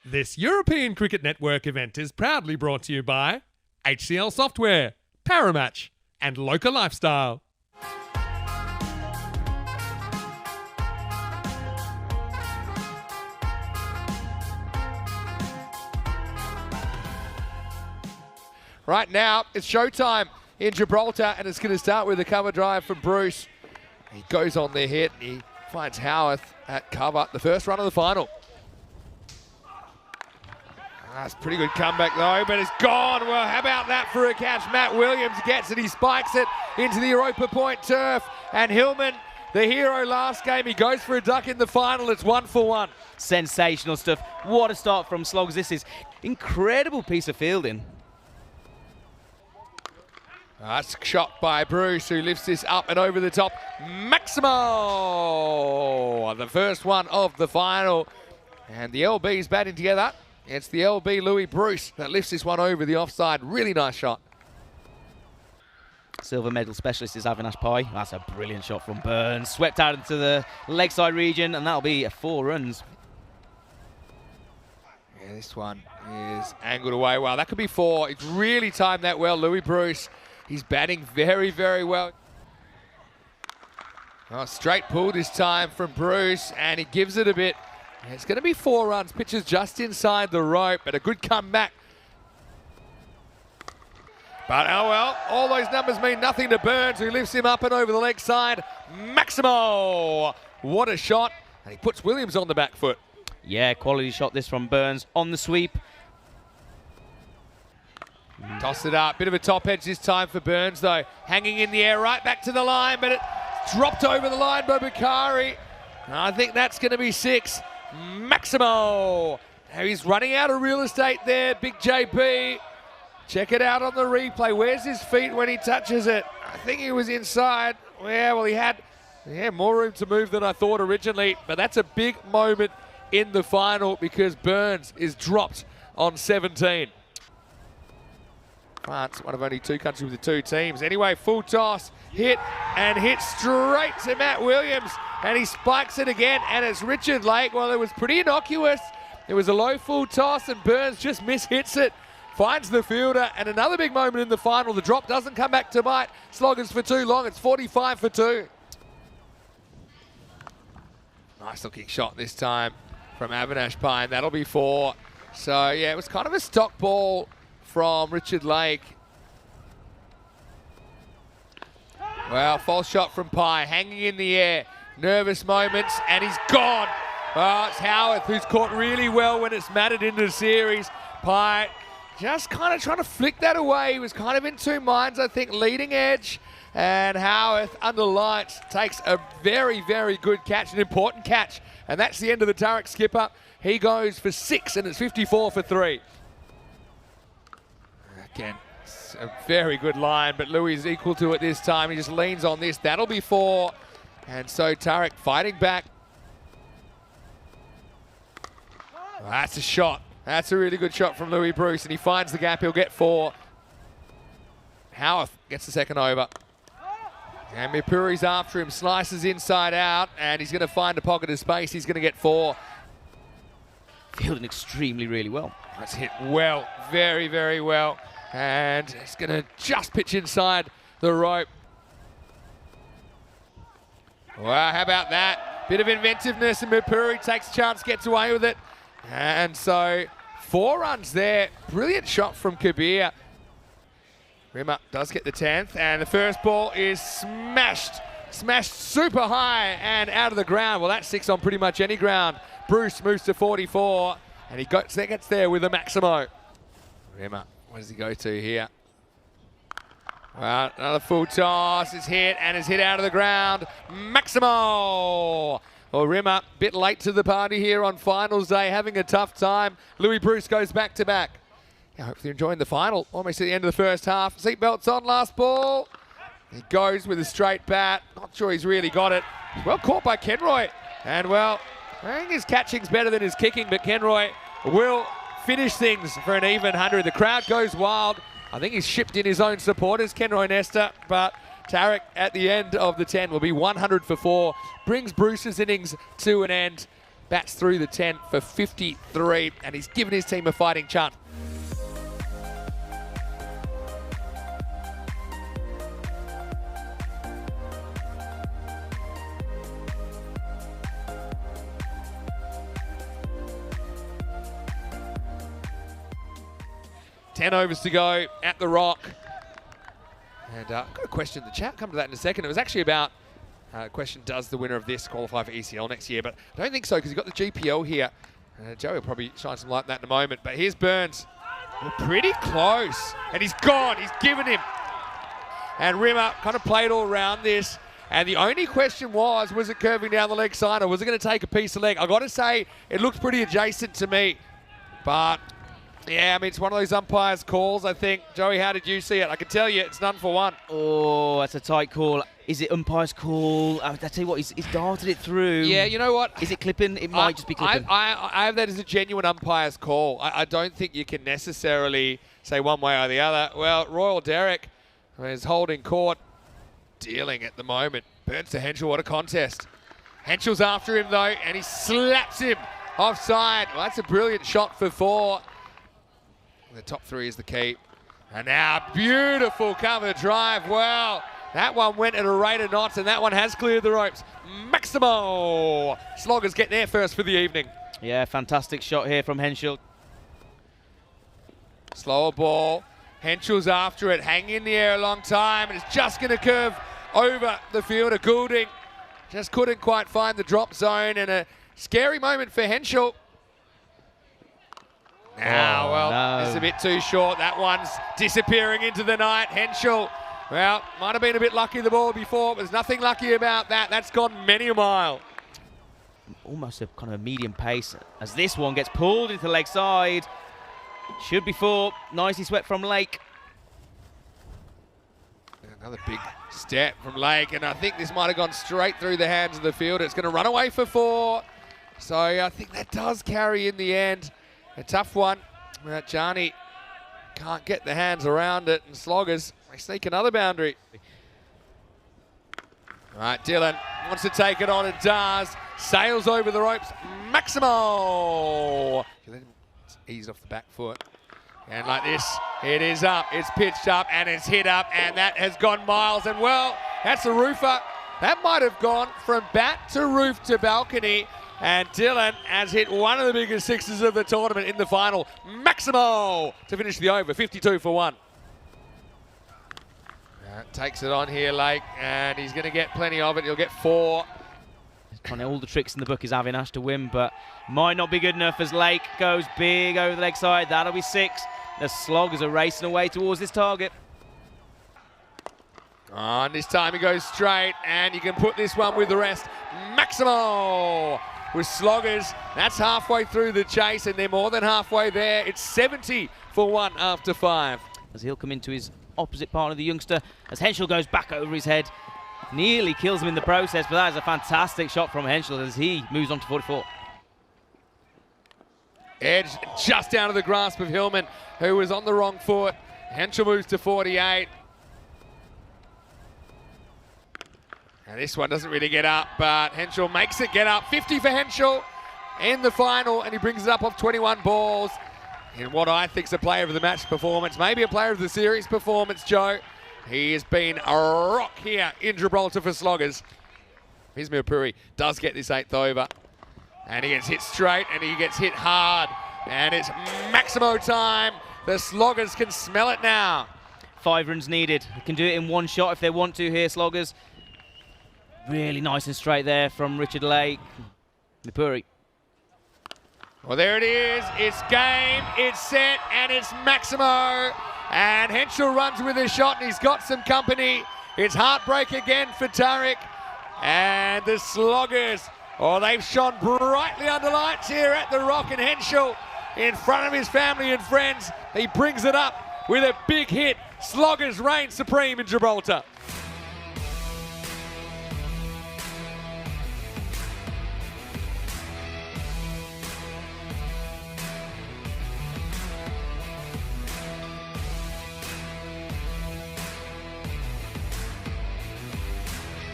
This European Cricket Network event is proudly brought to you by HCL Software, Paramatch, and Local Lifestyle. Right now, it's showtime in Gibraltar, and it's going to start with a cover drive from Bruce. He goes on the hit, and he finds Howarth at cover, the first run of the final. That's a pretty good comeback though, but it's gone. Well, how about that for a catch? Matt Williams gets it, he spikes it into the Europa Point turf, and Hillman, the hero last game, he goes for a duck in the final. It's 1 for 1. Sensational stuff. What a start from Slogs. This is incredible piece of fielding. That's a shot by Bruce, who lifts this up and over the top. Maximo, the first one of the final. And the LB's batting together. It's the LB Louis Bruce that lifts this one over the offside. Really nice shot. Silver medal specialist is Avinash Pai. That's a brilliant shot from Burns. Swept out into the leg side region, and that'll be 4 runs. Yeah, this one is angled away well. That could be 4. It's really timed that well. Louis Bruce, he's batting very, very well. Oh, straight pull this time from Bruce, and he gives it a bit. It's going to be 4 runs. Pitches just inside the rope, but a good comeback. But oh well, all those numbers mean nothing to Burns, who lifts him up and over the leg side. Maximo! What a shot. And he puts Williams on the back foot. Yeah, quality shot this from Burns on the sweep. Toss it up. Bit of a top edge this time for Burns, though. Hanging in the air, right back to the line, but it's dropped over the line by Bakari. I think that's going to be 6. Maximo! Now he's running out of real estate there, Big JP. Check it out on the replay. Where's his feet when he touches it? I think he was inside. Yeah, well, he had more room to move than I thought originally, but that's a big moment in the final because Burns is dropped on 17. France, one of only 2 countries with the 2 teams. Anyway, full toss, hit, and hit straight to Matt Williams. And he spikes it again, and it's Richard Lake. Well, it was pretty innocuous. It was a low full toss, and Burns just mishits it. Finds the fielder, and another big moment in the final. The drop doesn't come back to bite. Sloggers for too long. It's 45 for 2. Nice looking shot this time from Avinash Pai, and that'll be 4. So, yeah, it was kind of a stock ball from Richard Lake. Well, false shot from Pai, hanging in the air. Nervous moments, and he's gone. Oh, it's Howarth, who's caught really well when it's mattered in the series. Pai just kind of trying to flick that away. He was kind of in 2 minds, I think, leading edge. And Howarth, under lights, takes a very, very good catch, an important catch. And that's the end of the Turek skipper. He goes for 6, and it's 54 for 3. Again, it's a very good line, but Louis is equal to it this time. He just leans on this. That'll be 4. And so Turek fighting back. Well, that's a shot. That's a really good shot from Louis Bruce, and he finds the gap. He'll get 4. Howarth gets the second over. And Mipuri's after him, slices inside out, and he's going to find a pocket of space. He's going to get 4. Fielding extremely really well. That's hit well, very, very well. And it's going to just pitch inside the rope. Wow, how about that? Bit of inventiveness, and Mipuri takes a chance, gets away with it. And so 4 runs there. Brilliant shot from Kabir. Rimmer does get the 10th, and the first ball is smashed super high and out of the ground. Well, that's 6 on pretty much any ground. Bruce moves to 44, and he gets there with a Maximo. Rimmer, what does he go to here? Well, another full toss is hit, and is hit out of the ground. Maximo! Well, Rimmer, a bit late to the party here on finals day, having a tough time. Louis Bruce goes back to back. Yeah, hopefully you're enjoying the final. Almost at the end of the first half. Seatbelts on, last ball. He goes with a straight bat. Not sure he's really got it. Well caught by Kenroy. And well, I think his catching's better than his kicking, but Kenroy will finish things for an even 100. The crowd goes wild. I think he's shipped in his own supporters, Kenroy Nesta, but Turek at the end of the 10 will be 100 for 4. Brings Bruce's innings to an end. bats through the 10 for 53, and he's given his team a fighting chance. Ten overs to go at the Rock. And I've got a question in the chat, come to that in a second. It was actually about question, does the winner of this qualify for ECL next year? But I don't think so, because you've got the GPL here. Joey will probably shine some light on that in a moment. But here's Burns. We're pretty close. And he's gone. He's given him. And Rimmer kind of played all around this. And the only question was it curving down the leg side, or was it going to take a piece of leg? I've got to say, it looked pretty adjacent to me. But yeah, I mean, it's one of those umpires' calls, I think. Joey, how did you see it? I can tell you, it's none for one. Oh, that's a tight call. Is it umpire's call? I tell you what, he's darted it through. Yeah, you know what? Is it clipping? It might just be clipping. I have that as a genuine umpire's call. I don't think you can necessarily say one way or the other. Well, Royal Derek is holding court, dealing at the moment. Burns to Henschel, what a contest. Henschel's after him, though, and he slaps him offside. Well, that's a brilliant shot for 4. The top 3 is the key. And now beautiful cover drive. Well, that one went at a rate of knots, and that one has cleared the ropes. Maximo! Sloggers get there first for the evening. Yeah, fantastic shot here from Henschel. Slower ball. Henschel's after it, hanging in the air a long time, and it's just going to curve over the fielder. Goulding just couldn't quite find the drop zone, and a scary moment for Henschel. Now, well, it's a bit too short. That one's disappearing into the night. Henschel, well, might have been a bit lucky the ball before, but there's nothing lucky about that. That's gone many a mile. Almost a kind of a medium pace as this one gets pulled into the leg side. Should be 4. Nicely swept from Lake. Another big step from Lake, and I think this might have gone straight through the hands of the fielder. It's going to run away for 4. So I think that does carry in the end. A tough one. Jani can't get the hands around it, and Sloggers, they sneak another boundary. All right, Dylan wants to take it on, and does. Sails over the ropes. Maximo! Let him ease off the back foot. And like this, it is up. It's pitched up, and it's hit up, and that has gone miles. And well, that's a roofer. That might have gone from bat to roof to balcony. And Dylan has hit one of the biggest sixes of the tournament in the final. Maximo to finish the over, 52 for 1. Takes it on here, Lake, and he's going to get plenty of it. He'll get 4. He's trying all the tricks in the book is Avinash to win, but might not be good enough as Lake goes big over the leg side. That'll be 6. The Sloggers are racing away towards this target. And this time he goes straight, and you can put this one with the rest. Maximo! With Sloggers, that's halfway through the chase, and they're more than halfway there. It's 70 for 1 after 5. As he'll come into his opposite partner, the youngster, as Henschel goes back over his head. Nearly kills him in the process, but that is a fantastic shot from Henschel as he moves on to 44. Edge just down to the grasp of Hillman, who was on the wrong foot. Henschel moves to 48. And this one doesn't really get up, but Henschel makes it get up. 50 for Henschel in the final, and he brings it up off 21 balls in what I think is a player of the match performance, maybe a player of the series performance, Joe. He has been a rock here in Gibraltar for Sloggers. Ismail Puri does get this 8th over, and he gets hit straight, and he gets hit hard, and it's Maximo time. The Sloggers can smell it now. 5 runs needed. They can do it in one shot if they want to here, Sloggers. Really nice and straight there from Richard Lake. Mipuri. Well, there it is. It's game, it's set, and it's Maximo. And Henschel runs with a shot, and he's got some company. It's heartbreak again for Tariq. And the Sloggers, oh, they've shone brightly under lights here at the Rock, and Henschel in front of his family and friends. He brings it up with a big hit. Sloggers reign supreme in Gibraltar.